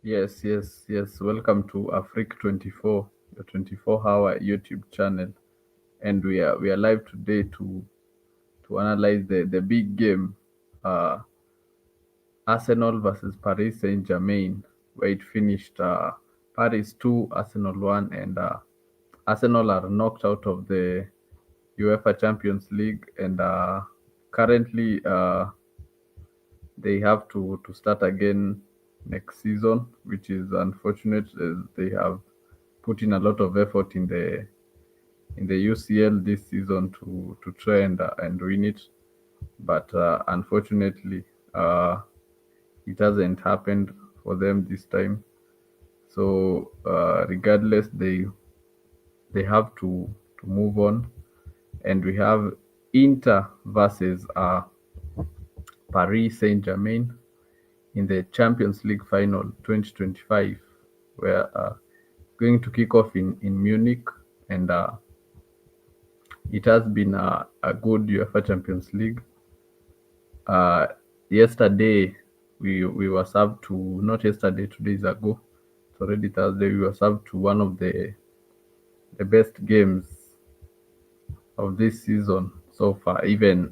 Yes, yes, yes. Welcome to Africa 24, your 24-hour YouTube channel, and we are live today to analyze the big game, uh, Arsenal versus Paris Saint-Germain, where it finished Paris 2, Arsenal 1, and Arsenal are knocked out of the UEFA Champions League, and currently they have to start again next season, which is unfortunate. They have put in a lot of effort in the UCL this season to try and win it, but unfortunately, it hasn't happened for them this time. So regardless, they have to move on, and we have Inter versus Paris Saint Germain in the Champions League final 2025, where going to kick off in Munich, and it has been a good UEFA Champions League. Uh, Yesterday, we were served to, not yesterday, 2 days ago. It's already Thursday. We were served to one of the best games of this season so far. Even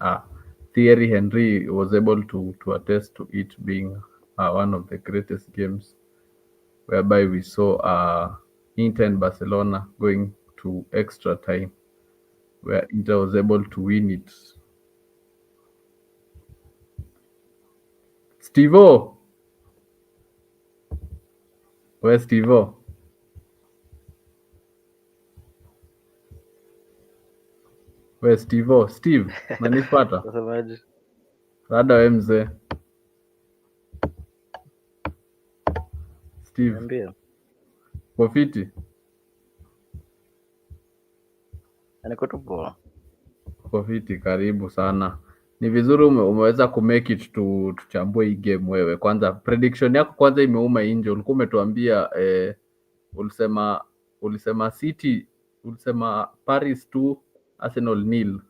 Thierry Henry was able to attest to it being one of the greatest games, whereby we saw Inter and Barcelona going to extra time, where Inter was able to win it. Stevo, where's Stevo? Where's Stevo? Steve, nanipata? Mtazamaji, Rada we mzee. Steve, niambie. uko fiti? Niko tu poa. Uko fiti, karibu sana. Ni vizuri umeweza kumake it tuchambue hii game wewe. Kwanza prediction yako kwanza imeuma nje. Ulikuwa umetuambia ulisema City, ulisema Paris 2 Arsenal nil.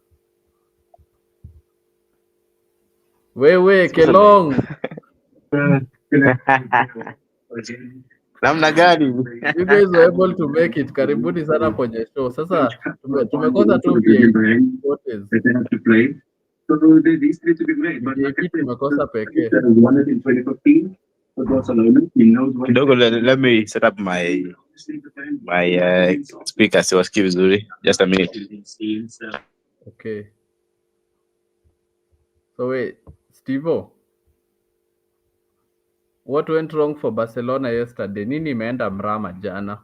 Wewe Kelong, namna gani? you guys were able to make it. Karibuni sana kwenye show. Sasa tumekosa tu VIP. VIP tumekosa pekee. Kidogo, let me set up my speaker siwasikii vizuri. Just a minute. Okay. So wait, Stevo, what went wrong for Barcelona yesterday? Nini imeenda mrama jana?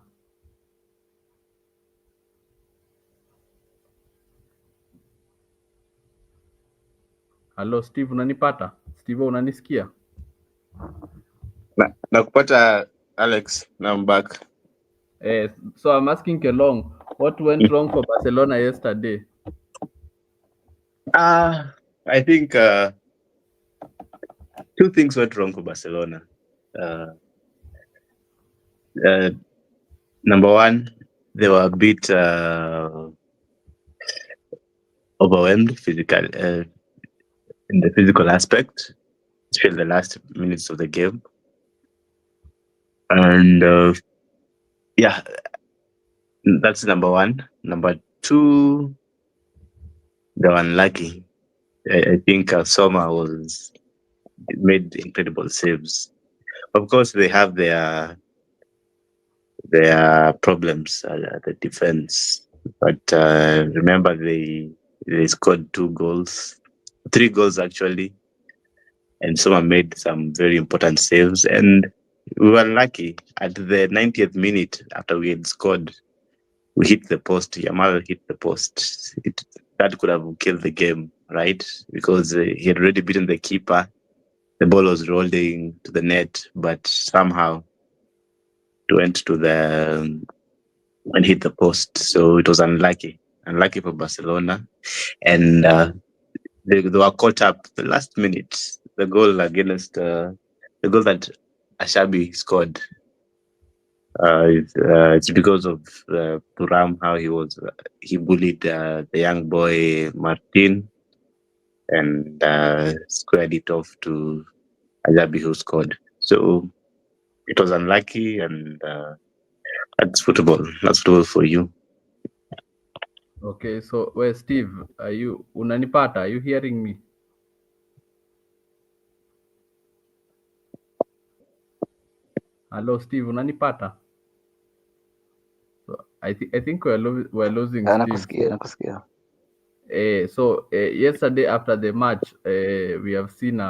Hello Steve, unanipata? Steve, unanisikia? Nakupata Alex, now I'm back. So I'm asking Kelong, what went wrong for Barcelona yesterday? I think two things went wrong for Barcelona. Number one, they were a bit overwhelmed physically in the physical aspect, especially the last minutes of the game. And yeah, that's number one. Number two, they were unlucky. I think Soma made incredible saves. Of course, they have their problems at the defense, but remember they scored 3 goals actually, and Soma made some very important saves. And we were lucky at the 90th minute after we had scored, we hit the post. Yamal hit the post. That could have killed the game, right? Because he had already beaten the keeper. The ball was rolling to the net, but somehow it went to and hit the post. So it was unlucky for Barcelona. And they were caught up the last minute. The goal against the goal that Ashabi scored. It's because of Thuram, how he bullied the young boy Martin and squared it off to Ajabi, who scored. So it was unlucky, and that's football. That's football for you. Okay, so where Steve, are you unanipata? Are you hearing me? Hello, Steve, unanipata? So I think we're losing Steve. Nakusikia, nakusikia. Yesterday after the match, we have seen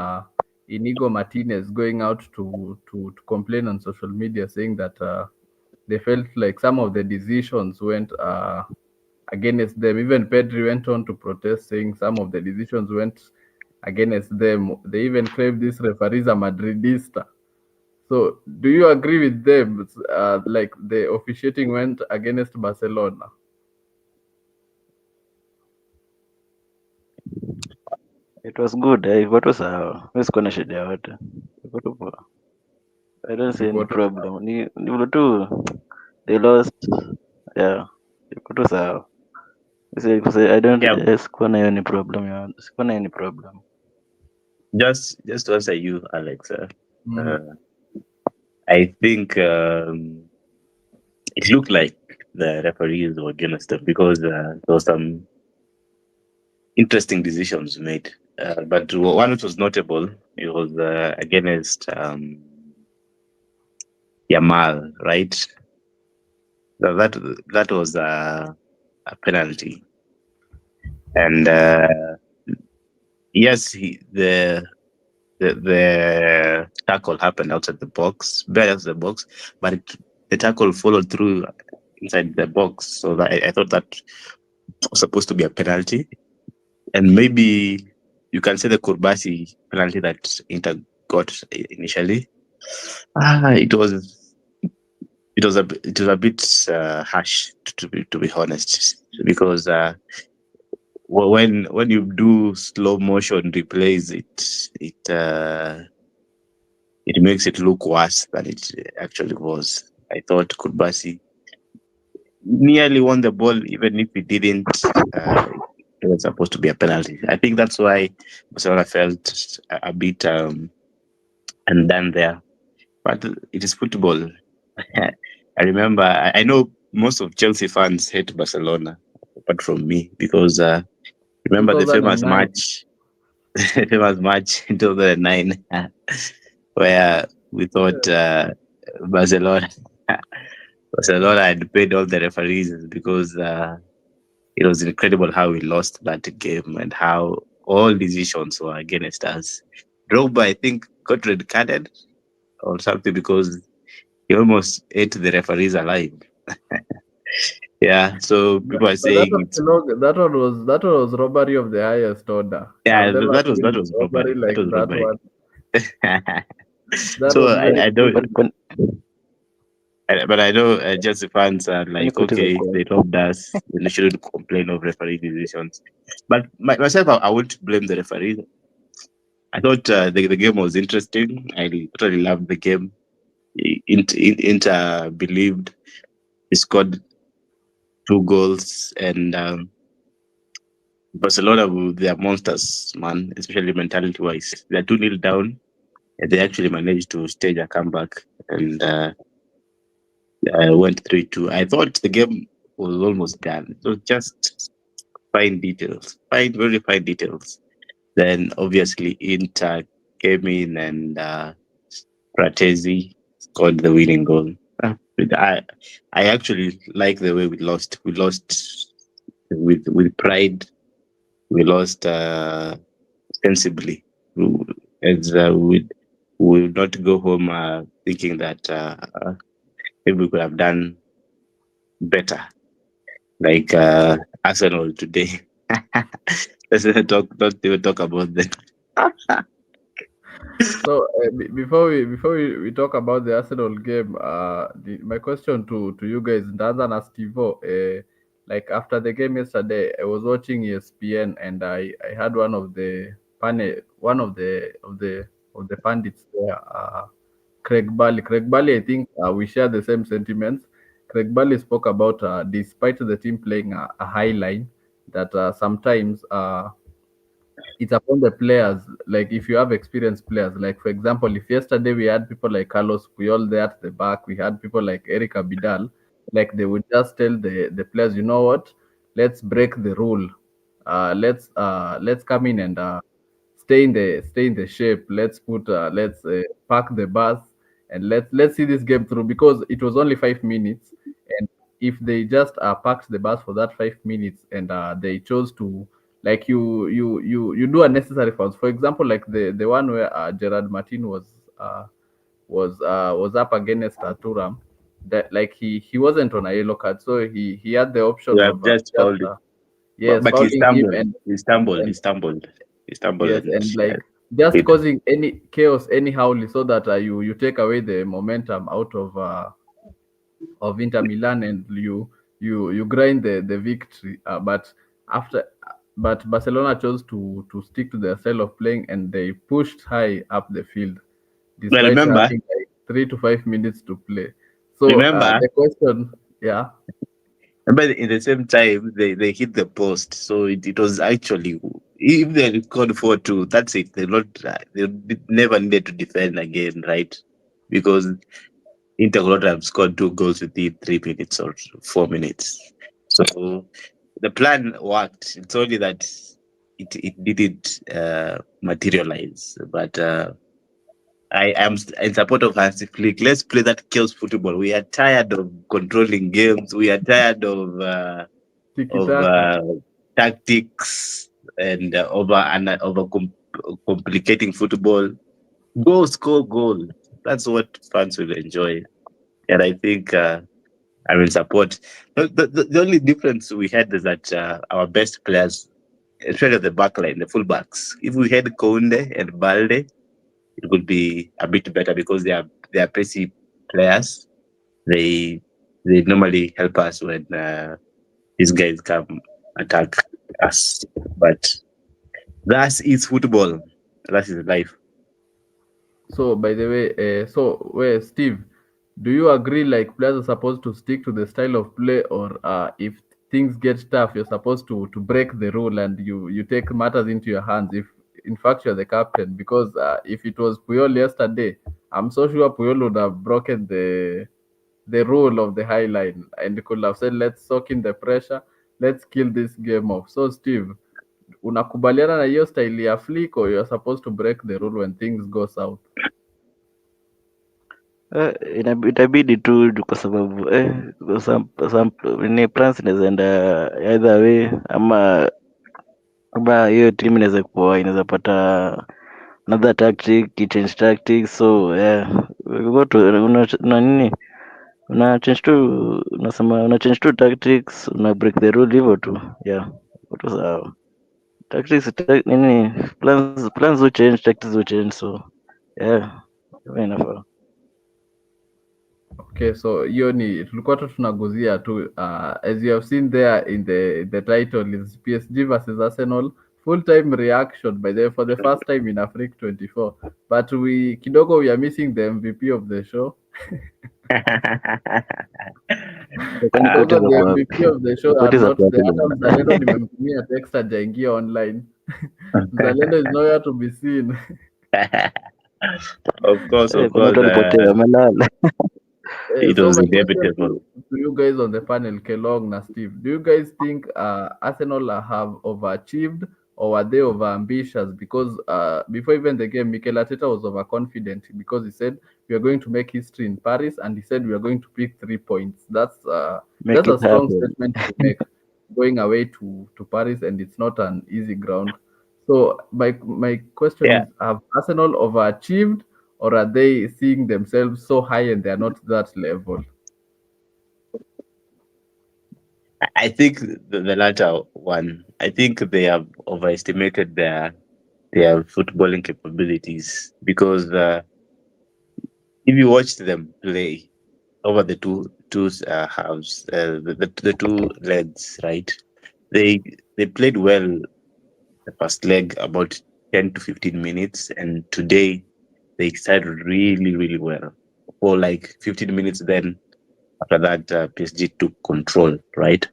Inigo Martinez going out to complain on social media, saying that they felt like some of the decisions went against them. Even Pedri went on to protest, saying some of the decisions went against them. They even claimed this referees are Madridista. So, do you agree with them? Like the officiating went against Barcelona. It was good. Iko tu sawa. Mimi sikuwa na shida yoyote. Iko tu poa. I don't see any Iko tu problem. Ni vile tu they lost. Yeah. Iko tu sawa. I don't Yeah, sikuwa na hiyo ni problem yoyote. Sikuwa na hiyo ni problem. just to answer you, Alex. Mm. Uh, I think it looked like the referees were against them because there was some interesting decisions made. But one which was notable, it was against Yamal, right? That was a penalty, and yes, the tackle happened outside the box, bare outside the box, but the tackle followed through inside the box. So that I thought that was supposed to be a penalty, and maybe you can say the Kurbasi penalty that Inter got initially. It was a bit harsh to be honest, because when you do slow motion replays, it makes it look worse than it actually was. I thought Kurbasi nearly won the ball, even if he didn't. It was supposed to be a penalty. I think that's why Barcelona felt a bit undone there. But it is football. I remember, I know most of Chelsea fans hate Barcelona, apart from me, because remember the famous 2009. match, the famous match in 2009, where we thought Barcelona, Barcelona had paid all the referees because it was incredible how we lost that game and how all decisions were against us. Drogba, I think, got red carded or something because he almost ate the referees alive. Yeah, so people are But that saying was it's that one was robbery of the highest order. I've yeah, never that seen was robbery robbery. That like was that robbery. one. That So was very I don't, crazy. but I know Chelsea fans are Kwani like, kucheza okay, kwa they robbed us. They shouldn't complain of referee decisions. But myself, I won't blame the referee. I thought the game was interesting. I totally loved the game. Inter believed he scored 2 goals, and Barcelona, they are monsters, man, especially mentality wise. They're 2-0 down, and they actually managed to stage a comeback and went 3-2. I thought the game was almost done. It was just fine details, very fine details. Then obviously Inter came in and Pratesi scored the winning goal. I I actually like the way we lost. We lost with pride. We lost sensibly. As we will not go home thinking that maybe we could have done better, like Arsenal today. Let's not talk. Don't even talk about them. So before we talk about the Arsenal game, my question to you guys, Ndanza na Stevo, like after the game yesterday, I was watching ESPN and I had one of the pundits there, Craig Bally. Craig Bally, I think we share the same sentiments. Craig Bally spoke about despite the team playing a high line, that sometimes it's upon the players. Like if you have experienced players, like for example, if yesterday we had people like Carlos Puyol there at the back, we had people like Eric Abidal, like they would just tell the players, you know what, let's break the rule. Let's come in and stay in the shape. Let's pack the bus and let's see this game through because it was only 5 minutes. And if they just packed the bus for that 5 minutes and they chose to like you do unnecessary fouls. For example, like the one where Gerard Martin was up against Turam. That like he wasn't on a yellow card, so he had the option You have of just just fouled it. yes But he fouling him stumbled. and He stumbled. He and stumbled. He stumbled yes, and and like just it. causing any chaos anyhow, so that you take away the momentum out of Inter Milan and you grind the victory. After but Barcelona chose to stick to their style of playing and they pushed high up the field Well, despite remember, having like 3 to 5 minutes to play. So remember, the question, yeah. remember. In the same time, they hit the post, so it was actually if they record 4-2, that's it. They never needed to defend again, right? Because Inter could not have scored 2 goals within 3 minutes or 4 minutes. So the plan worked. It's only that it didn't materialize. But I am in support of Hansi Flick. Let's play that chaos football. We are tired of controlling games. We are tired Tiki of taka. tactics and complicating football. Go score goal. That's what fans will enjoy. And I think I'm in support. The only difference we had is that our best players, especially the back line, the fullbacks, if we had Konde and Balde, it would be a bit better because they are pacey players. They they normally help us when these guys come attack us. But that is football. That is life. So, by the way, where Steve, do you agree like players are supposed to stick to the style of play, or if things get tough, you're supposed to break the rule and you take matters into your hands? If in fact you're the captain, because if it was Puyol yesterday, I'm so sure Puyol would have broken the rule of the high line and could have said, "Let's soak in the pressure, let's kill this game off." So, Steve, unakubaliana na hiyo style ya Flick, or you're supposed to break the rule when things go south? Itabidi tu kwa sababu ni plans inaweza enda either way ama hiyo timu inaweza pata another tactic, change tactics, so yeah, go to una nini una change tu unasema una change tu tactics, una break the rule hivyo tu, yeah, go tu sawa. Tactics nini plans will change, tactics will change, so yeah, hivyo inafaa. Okay, so hiyo ni tulikuwa tu tunaguzia tu as you have seen there in the title is PSG versus Arsenal full time reaction by the for the first time in Africa 24, but we kidogo we are missing the MVP of the show. Kwani Because koti of za the kwa MVP of the show are koti za not kwa there. Hata Mzalendo nimemtumia text hajaingia online. Mzalendo is nowhere to be seen. Of course, of kuna course. watu walipotea wamelala. It So was my question inevitable. to you guys on the panel, Kelong and Steve, do you guys think Arsenal have overachieved or were they overambitious? Because before even the game, Mikel Arteta was overconfident because he said we are going to make history in Paris, and he said we are going to pick 3 points. Make That's a it strong happen. statement to make, going away to Paris, and it's not an easy ground. So my question Yeah, is: have Arsenal overachieved, or are they seeing themselves so high and they are not that level? I think the latter one. I think they have overestimated their footballing capabilities because if you watch them play over the two halves, the two legs, right? They they played well the first leg about 10 to 15 minutes, and today they started really well for like 15 minutes. Then after that, PSG took control, right?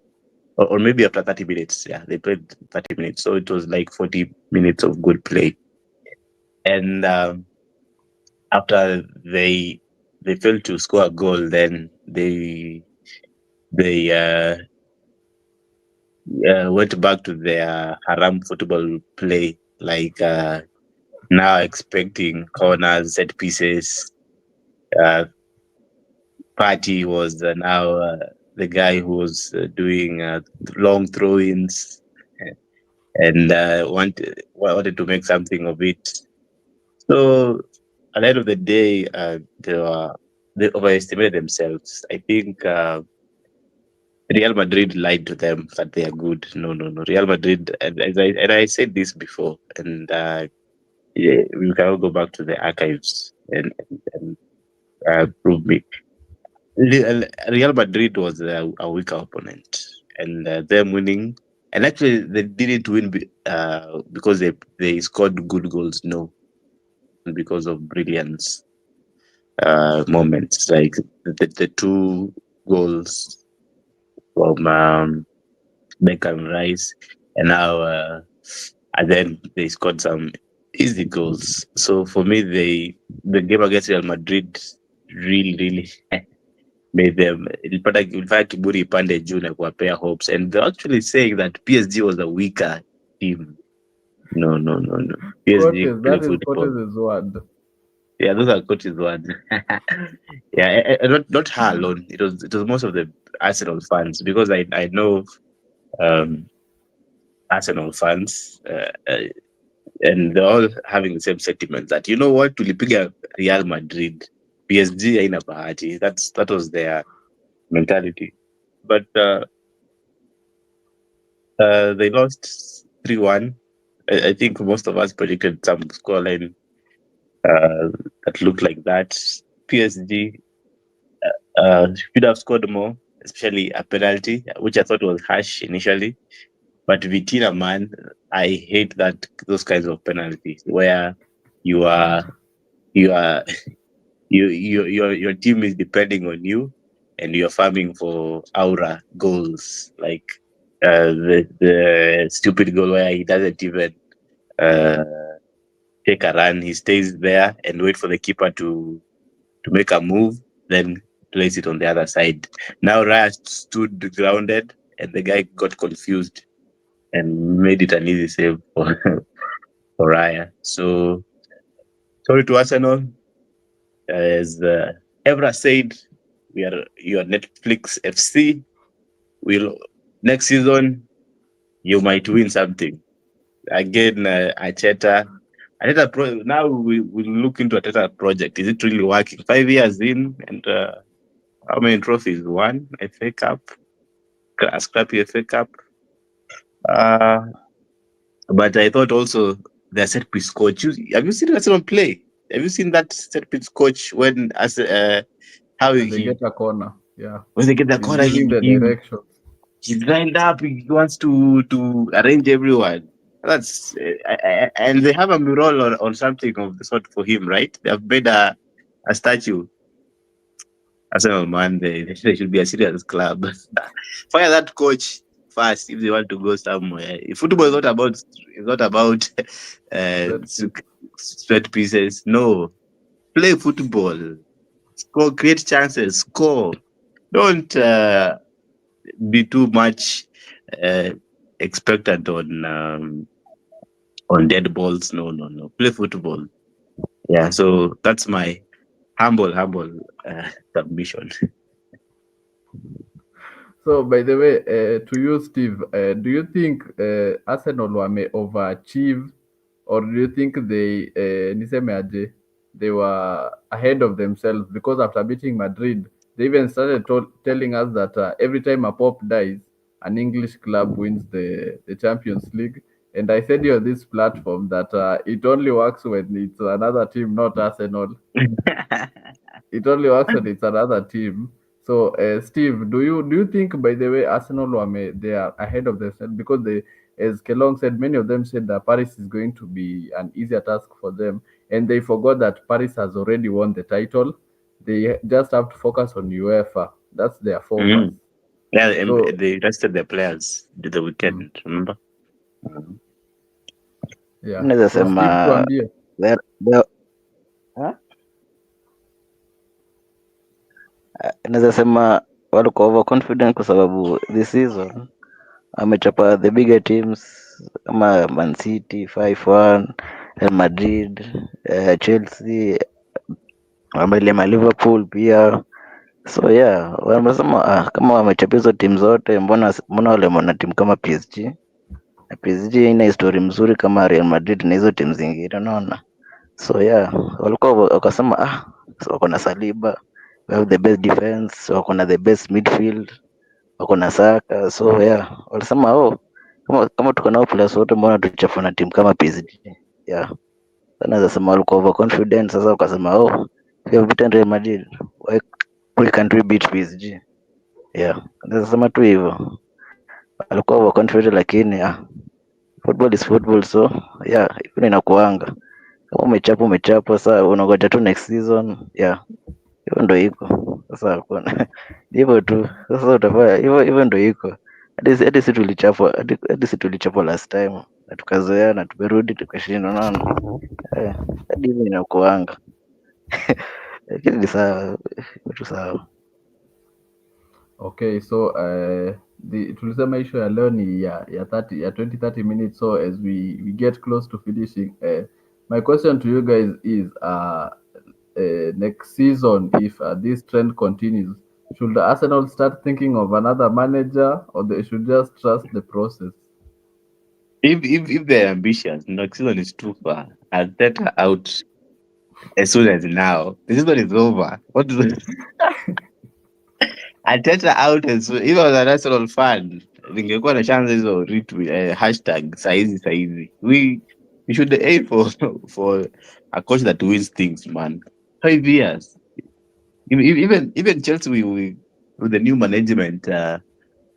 or maybe after 30 minutes. Yeah, they played 30 minutes. So it was like 40 minutes of good play. And after they failed to score a goal, then they went back to their haram football play, like now expecting corners, set pieces. Uh, Party was now the guy who was doing long throw-ins and wanted to make something of it. So at the end of the day, they overestimated themselves. I think Real Madrid lied to them that they are good. No, no, no. Real Madrid, and I said this before, and yeah, we can all go back to the archives and prove me. Real Madrid was a weaker opponent, and them winning. And actually, they didn't win because they scored good goals. No, because of brilliance moments, like the two goals from Beckham Rice, and now and then they scored some easy goals. So for me, the game against Real Madrid really made them ilifanya kiburi ipande juu na kuwapea hopes, and they're actually saying that PSG was a weaker team. No, no, no, no. PSG Coaches, play that is football. Coaches' word. Yeah, those are coaches' words. Yeah, not her alone. It was most of the Arsenal fans, because I know um, Arsenal fans, and they're all having the same sentiment that, you know what, tulipiga Real Madrid, PSG haina bahati. That was their mentality. But they lost 3-1. I think most of us predicted some scoreline uh, that looked like that. PSG should have scored more, especially a penalty, which I thought was harsh initially. But Vitina, man, I hate that those kinds of penalties where you are you are your team is depending on you, and you're farming for aura goals, like the stupid goal where he doesn't even uh, take a run. He stays there and wait for the keeper to make a move, then place it on the other side. Now Raya stood grounded, and the guy got confused and made it an easy save for, for Raya. So sorry to Arsenal. As Evra said, we are your Netflix FC. Will next season you might win something again. Now we will look into Ateta project. Is it really working? 5 years in, and how many trophies? One FA Cup, a scrappy FA Cup. Uh, but I thought also the set piece coach. Have you seen Arsenal play? Have you seen that set piece coach how When they get a corner, yeah, when they get the he's corner, giving the he directions. he's lined up. He wants to arrange everyone. That's and they have a mural or something of the sort for him, right? They have made a statue. Arsenal, man, they should be a serious club. Fire that coach fast if they want to go somewhere. Football is not about uh, That sweat pieces. No, play football, score, create chances, score. Don't be too much uh, expectant on dead balls. No, no, no. Play football. Yeah. So that's my humble submission. So, by the way, to you, Steve, do you think Arsenal may overachieve, or do you think niseme aje, they were ahead of themselves? Because after beating Madrid, they even started telling us that every time a Pop dies, an English club wins the Champions League. And I said here on this platform that it only works when it's another team, not Arsenal. It only works when it's another team. So, Steve, do you think, by the way, Arsenal they are ahead of themselves because as Kelong said, many of them said that Paris is going to be an easier task for them, and they forgot that Paris has already won the title. They just have to focus on UEFA. That's their focus. Mm. Yeah, So they rested their players the mm, weekend. Remember? Mhm. yeah. Naweza So Steve, sema tuambie. they're- huh? Naweza sema walikuwa overconfident kwa sababu this season amechapa the bigger teams kama Man City 5-1, Real Madrid, Chelsea, wamelima Liverpool pia. So yeah, wamesema kama wamechapa hizo timu zote, mbona walemwa na timu kama PSG? Na PSG ina histori mzuri kama Real Madrid na hizo timu zingine, unaona. So yeah, walikuwa wakasema so wako na Saliba, we have the best defense, wako na the best midfield, wako na Saka. So yeah, walisema kama tuko nao players wote, mbona tuchafua na timu kama PSG? Yeah, sasa naweza sema walikuwa overconfident. Sasa wakasema we have beaten Real Madrid, why we can't we beat PSG? Yeah, naweza sema tu hivyo, walikuwa overconfident, lakini football is football. So yeah, hivyo inakuanga, kama umechapa, sasa unangoja tu next season. Yeah, hivyo ndo iko sasa, hakuna hivyo tu sasa, utafanya hivyo ndo iko hadi si tulichapwa last time na tukazoea na tumerudi tukashinda, unaona. Eh, hadi hivyo inakuanga, lakini ni sawa, iko tu sawa. Okay, so tulisema issue ya leo ni ya 30 ya 20 minutes. So as we get close to finishing, my question to you guys is next season, if this trend continues, should Arsenal start thinking of another manager, or they should just trust the process? If they're ambitious, next season is too far. Arteta out as soon as now. The season is over. What is it? Arteta out as soon. If I was an Arsenal fan, ningekuwa na chance hizo retweet hashtag saizi. We should aim for a coach that wins things, man. 5 years. Even Chelsea, we with the new management,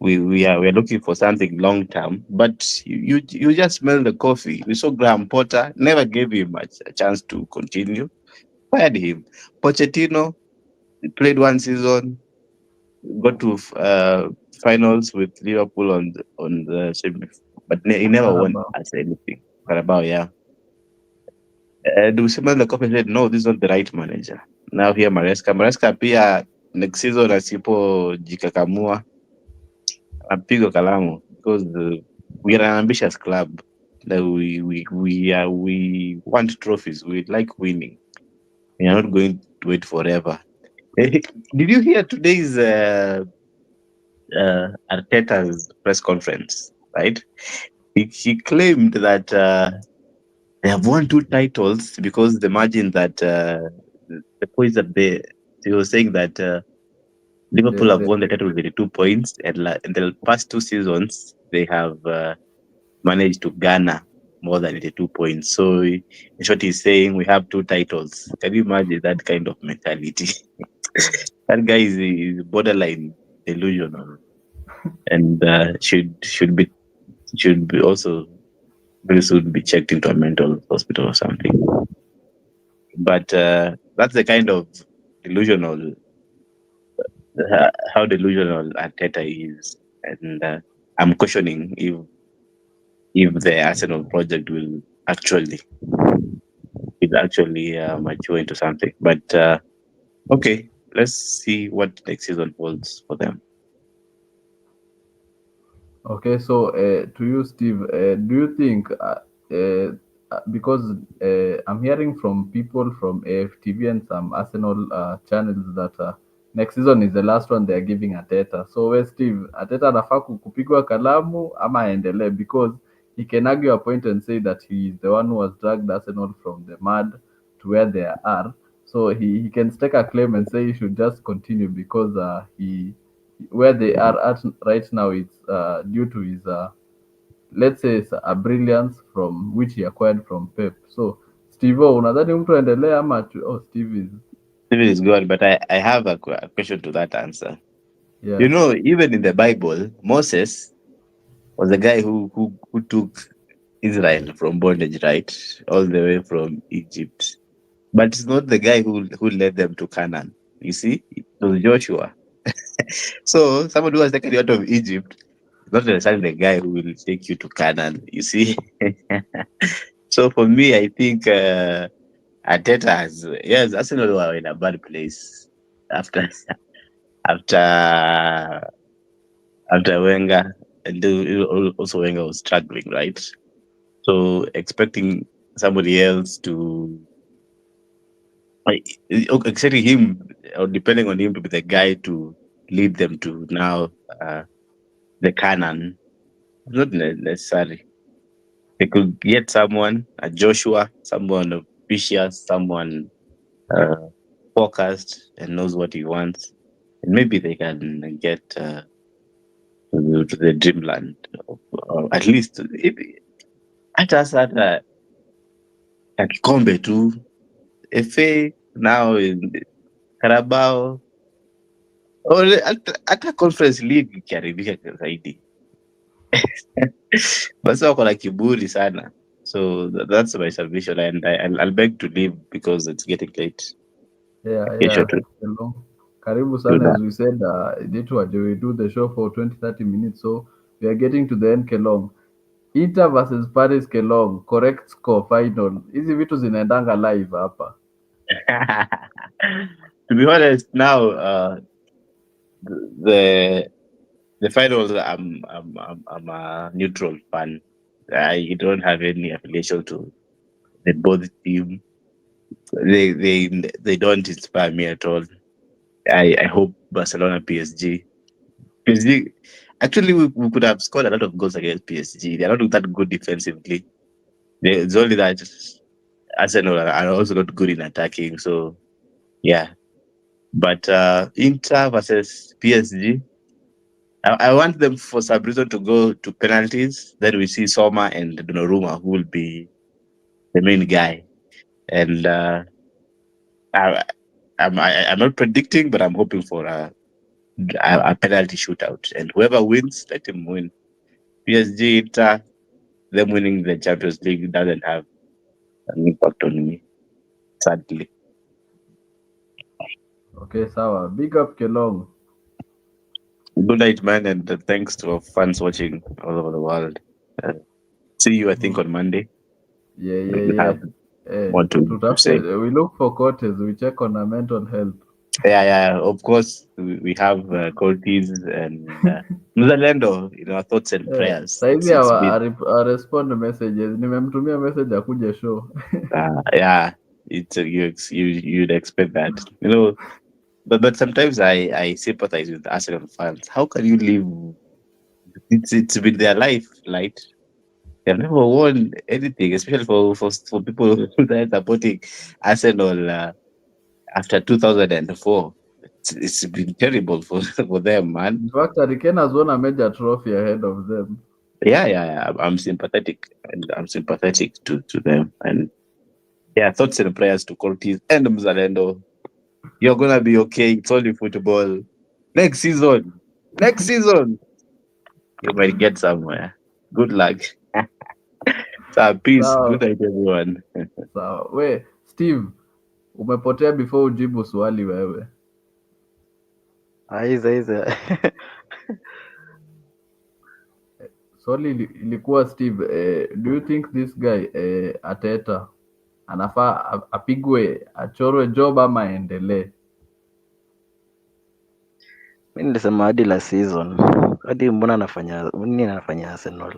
we are looking for something long term. But you just smell the coffee. We saw Graham Potter never gave him a chance to continue. Fired him. Pochettino played one season, got to finals with Liverpool on the semi, but he never won Carabao. as anything. Carabao, yeah. Do smell the coffee said no, this is not the right manager. Now here Maresca pia next season asipojikakamua apigwa kalamu because we are an ambitious club that we want trophies. We like winning. We are not going to wait forever. Did you hear today's Arteta's press conference? Right, he claimed that they have won 2 titles because the margin that the points that he was saying that Liverpool have won the title with 82 points, and in the past 2 seasons they have managed to garner more than 82 points. So in short, he's saying we have 2 titles. Can you imagine that kind of mentality? That guy is borderline delusional, and should be also very soon be checked into a mental hospital or something. But that's the kind of delusional, how delusional Arteta is, and I'm questioning if the Arsenal project will actually mature into something. But okay, let's see what next season holds for them. Okay, so to you, Steve, do you think because I'm hearing from people from AFTV and some Arsenal channels that next season is the last one they are giving Ateta. So where Steve, Ateta anafaa kupigwa kalamu ama aendelee, because he can argue a point and say that he is the one who has dragged Arsenal from the mud to where they are. So he can stake a claim and say he should just continue because he where they are at right now, it's due to his let's say it's a brilliance from which he acquired from Pep. So Steve, unadhani mtu aendelee ama Steve is Stephen is good, but I have a question to that answer. yeah. You know, even in the Bible, Moses was the guy who took Israel from bondage, right, all the way from Egypt. But it's not the guy who led them to Canaan. You see, it was Joshua. So someone who has taken you out of Egypt is not necessarily the guy who will take you to Canaan. You see. So for me, I think Arteta has, yes, Arsenal were in a bad place after after after Wenger, and also Wenger was struggling, right? So expecting somebody else to, like, expecting him or depending on him to be the guy to lead them to now the Canaan, not necessary. They could get someone, a Joshua, someone vicious, someone uh, focused and knows what he wants, and maybe they can get to the dreamland, or at least if, hata sasa ya kikombe tu, FA now in Carabao, or hata Conference League ikiharibika zaidi. Basi wako na kiburi sana. So that's my submission, and I'll beg to leave because it's getting late. Yeah. Kesho tu Hello. Karibu do sana, that. as we said, we do the show for 20-30 minutes, so we are getting to the end. Kelong, Inter versus Paris Kelong, correct score final. Hizi vitu zinaendanga live hapa. To be honest, now the the finals, I'm a neutral fan. I don't have any affiliation to the both team. They don't inspire me at all. I hope Barcelona PSG. PSG, actually, we could have scored a lot of goals against PSG. They're not that good defensively. It's only that Arsenal are also not good in attacking. So yeah, but Inter versus PSG. I want them for some reason to go to penalties. Then we see Soma and Donnarumma, who will be the main guy. And I, I'm not predicting, but I'm hoping for a penalty shootout. And whoever wins, let him win. PSG, Inter, them winning the Champions League doesn't have an impact on me, sadly. Okay, sawa. Big up Kelong. Good night, man, and thanks to our fans watching all over the world. Uh, See you, I think, on Monday. We'll Yeah. have Eh, more to tutafute, say. we look for coaches, we check on our mental health. Yeah. Of course, we have qualities and Mzalendo, our thoughts and prayers. Saizi It's been, respond messages, nimemtumia message akuje show. yeah, it's you'd expect that, but sometimes I sympathize with the Arsenal fans. How can you live? It's been their life, right? They've never won anything, especially for people that are supporting Arsenal after 2004. It's been terrible for for them, man. In fact, Hurricane has won a major trophy ahead of them. Yeah. I'm sympathetic, and I'm sympathetic to them. And yeah, thoughts and prayers to Cortis and Mzalendo. You're gonna be okay. It's only football. Next season, you might get somewhere. Good luck. So peace. Good Sawa, night, everyone. sawa. We, Steve, umepotea before ujibu swali wewe. Aiza. Swali ilikuwa Steve, do you think this guy Arteta anafaa apigwe, achorwe job ama aendelee? Mi nilisema hadi la season, hadi mbona anafanya Arsenal.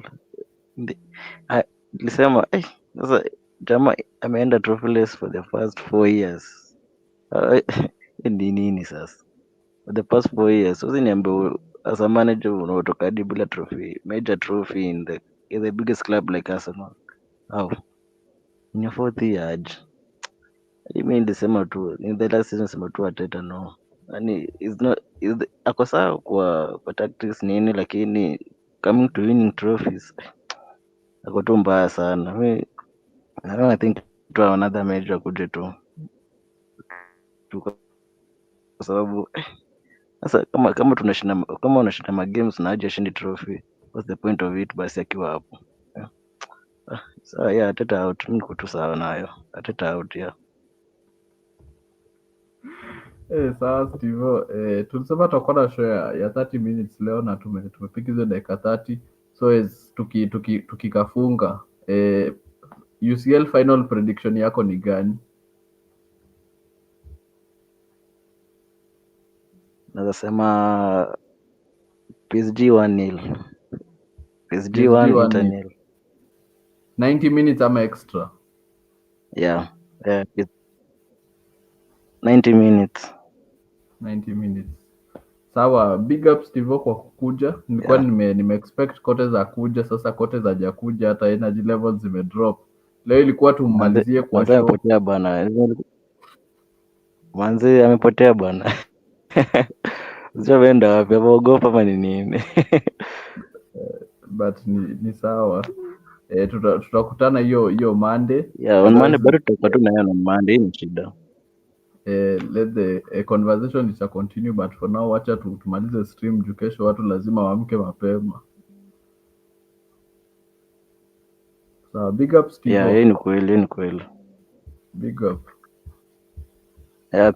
Nilisema sasa jamaa ameenda trophyless for the first 4 years. Ni nini sasa? For the past 4 years, usiniambie as a manager unaotoka hadi bila trophy, major trophy in the biggest club like Arsenal. Au in your fourth year aje? Mi nilisema tu in the last season, sema tu Arteta no. Yani ako sawa kwa tactics nini, lakini coming to winning trophies ako tu mbaya sana. I don't think to another major akuje tu kwa sababu sasa kama unashinda magames na hajashinda trophy, what's the point of it basi akiwa hapo? Yeah. So yeah, Arteta out, niko tu sawa nayo. Arteta out, yeah. Sawa Steve, tulisema tutakuwa na show ya 30 minutes leo na tumepiga hizo dakika 30, so tukikafunga, UCL final prediction yako ni gani? Naweza sema PSG 1-0. PSG PSG 1 Inter 1-0. 0. 90 minutes ama extra? Yeah. 90 minutes. 90 minutes. Sawa, big up Steve kwa kukuja. Nilikuwa Yeah. nime expect kote za kuja, sasa kote za jakuja, hata energy levels zimedrop. Leo ilikuwa tummalizie kwa Manze show. amepotea bana. Manze amepotea bana. Sio ameenda wapi? Ameogopa ama ni nini? But ni sawa. Tutakutana hiyo Monday. Yeah, on Monday bado tutakuwa tu na yeye on Monday, hii ni shida. Let the conversation is a continue, but for now wacha tumalize stream juu kesho watu lazima waamke mapema. Sawa, big up Steve. Yeah, hii ni kweli, hii ni kweli. Big up. Yeah,